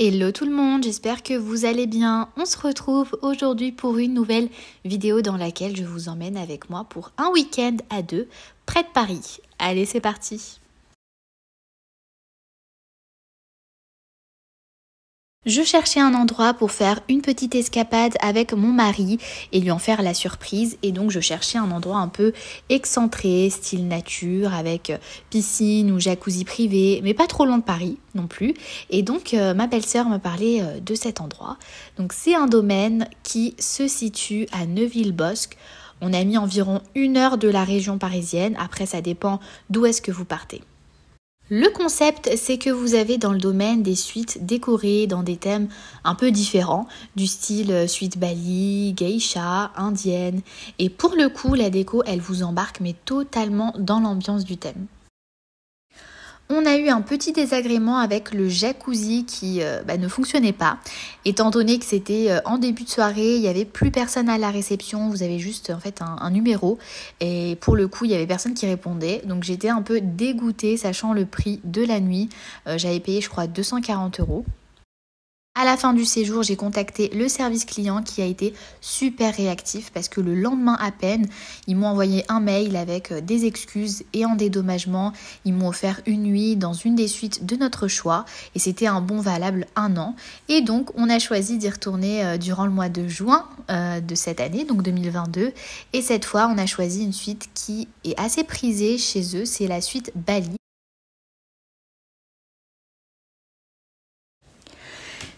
Hello tout le monde, j'espère que vous allez bien. On se retrouve aujourd'hui pour une nouvelle vidéo dans laquelle je vous emmène avec moi pour un week-end à deux près de Paris. Allez, c'est parti! Je cherchais un endroit pour faire une petite escapade avec mon mari et lui en faire la surprise. Et donc je cherchais un endroit un peu excentré, style nature, avec piscine ou jacuzzi privé, mais pas trop loin de Paris non plus. Et donc ma belle-sœur me parlait de cet endroit. Donc c'est un domaine qui se situe à Neuville-Bosc. On a mis environ 1 heure de la région parisienne. Après ça dépend d'où est-ce que vous partez. Le concept, c'est que vous avez dans le domaine des suites décorées dans des thèmes un peu différents, du style suite Bali, geisha, indienne. Et pour le coup, la déco, elle vous embarque mais totalement dans l'ambiance du thème. On a eu un petit désagrément avec le jacuzzi qui ne fonctionnait pas. Étant donné que c'était en début de soirée, il n'y avait plus personne à la réception, vous avez juste en fait un numéro. Et pour le coup, il n'y avait personne qui répondait. Donc j'étais un peu dégoûtée, sachant le prix de la nuit. J'avais payé, je crois, 240 €. À la fin du séjour, j'ai contacté le service client qui a été super réactif parce que le lendemain à peine, ils m'ont envoyé un mail avec des excuses et en dédommagement. Ils m'ont offert une nuit dans une des suites de notre choix et c'était un bon valable 1 an. Et donc, on a choisi d'y retourner durant le mois de juin de cette année, donc 2022. Et cette fois, on a choisi une suite qui est assez prisée chez eux, c'est la suite Bali.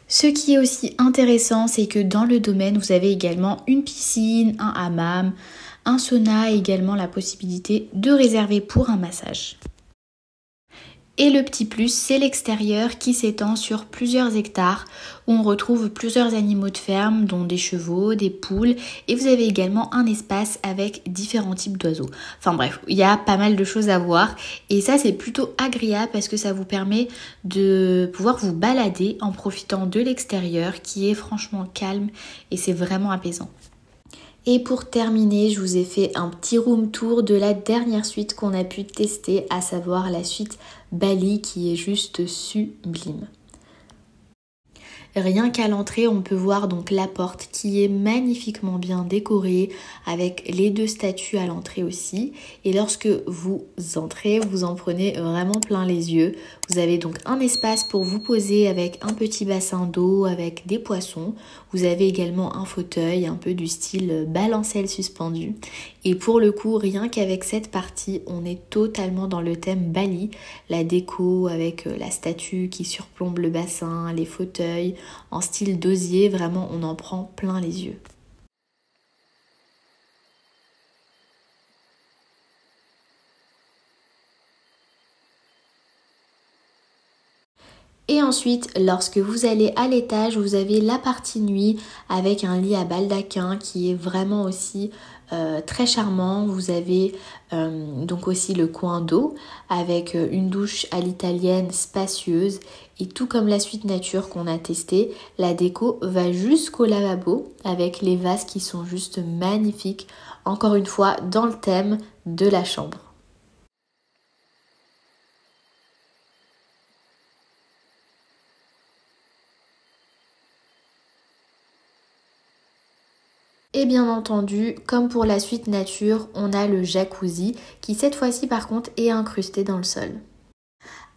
Ce qui est aussi intéressant, c'est que dans le domaine, vous avez également une piscine, un hammam, un sauna et également la possibilité de réserver pour un massage. Et le petit plus, c'est l'extérieur qui s'étend sur plusieurs hectares où on retrouve plusieurs animaux de ferme, dont des chevaux, des poules et vous avez également un espace avec différents types d'oiseaux. Enfin bref, il y a pas mal de choses à voir et ça c'est plutôt agréable parce que ça vous permet de pouvoir vous balader en profitant de l'extérieur qui est franchement calme et c'est vraiment apaisant. Et pour terminer, je vous ai fait un petit room tour de la dernière suite qu'on a pu tester, à savoir la suite Bali qui est juste sublime. Rien qu'à l'entrée, on peut voir donc la porte qui est magnifiquement bien décorée avec les 2 statues à l'entrée aussi. Et lorsque vous entrez, vous en prenez vraiment plein les yeux. Vous avez donc un espace pour vous poser avec un petit bassin d'eau avec des poissons. Vous avez également un fauteuil un peu du style balancelle suspendu. Et pour le coup, rien qu'avec cette partie, on est totalement dans le thème Bali. La déco avec la statue qui surplombe le bassin, les fauteuils en style d'osier, vraiment on en prend plein les yeux. Et ensuite, lorsque vous allez à l'étage, vous avez la partie nuit avec un lit à baldaquin qui est vraiment aussi très charmant. Vous avez donc aussi le coin d'eau avec une douche à l'italienne spacieuse. Et tout comme la suite nature qu'on a testée, la déco va jusqu'au lavabo avec les vases qui sont juste magnifiques. Encore une fois, dans le thème de la chambre. Et bien entendu, comme pour la suite nature, on a le jacuzzi qui cette fois-ci par contre est incrusté dans le sol.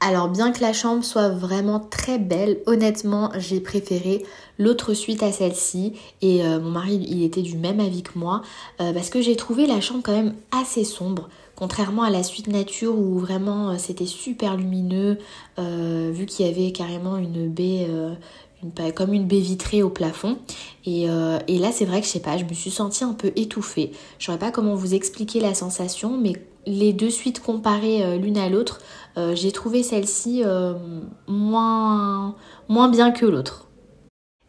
Alors bien que la chambre soit vraiment très belle, honnêtement j'ai préféré l'autre suite à celle-ci et mon mari il était du même avis que moi parce que j'ai trouvé la chambre quand même assez sombre. Contrairement à la suite nature où vraiment c'était super lumineux vu qu'il y avait carrément une baie comme une baie vitrée au plafond et là c'est vrai que je sais pas, je me suis sentie un peu étouffée. Je saurais pas comment vous expliquer la sensation mais les 2 suites comparées l'une à l'autre, j'ai trouvé celle-ci moins bien que l'autre.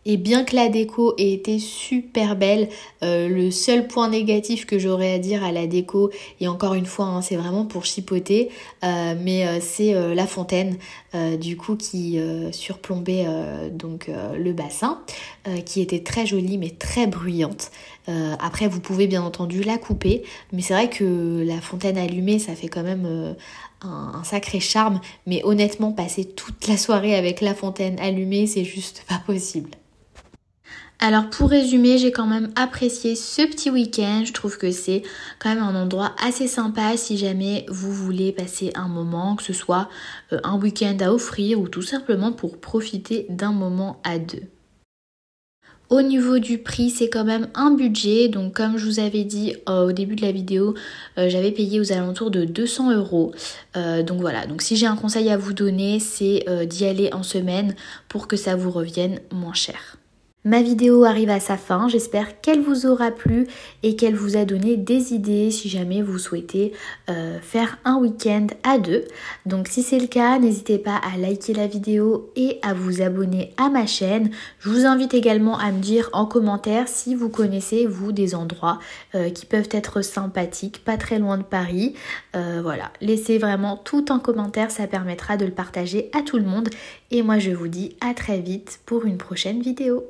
Et bien que la déco ait été super belle, le seul point négatif que j'aurais à dire à la déco, et encore une fois hein, c'est vraiment pour chipoter, mais c'est la fontaine du coup qui surplombait le bassin, qui était très jolie mais très bruyante. Après vous pouvez bien entendu la couper, mais c'est vrai que la fontaine allumée ça fait quand même un sacré charme. Mais honnêtement, passer toute la soirée avec la fontaine allumée, c'est juste pas possible. Alors pour résumer, j'ai quand même apprécié ce petit week-end. Je trouve que c'est quand même un endroit assez sympa si jamais vous voulez passer un moment, que ce soit un week-end à offrir ou tout simplement pour profiter d'un moment à deux. Au niveau du prix, c'est quand même un budget. Donc comme je vous avais dit au début de la vidéo, j'avais payé aux alentours de 200 €. Donc voilà, donc si j'ai un conseil à vous donner, c'est d'y aller en semaine pour que ça vous revienne moins cher. Ma vidéo arrive à sa fin, j'espère qu'elle vous aura plu et qu'elle vous a donné des idées si jamais vous souhaitez faire un week-end à deux. Donc si c'est le cas, n'hésitez pas à liker la vidéo et à vous abonner à ma chaîne. Je vous invite également à me dire en commentaire si vous connaissez vous des endroits qui peuvent être sympathiques, pas très loin de Paris. Voilà, laissez vraiment tout en commentaire, ça permettra de le partager à tout le monde. Et moi je vous dis à très vite pour une prochaine vidéo.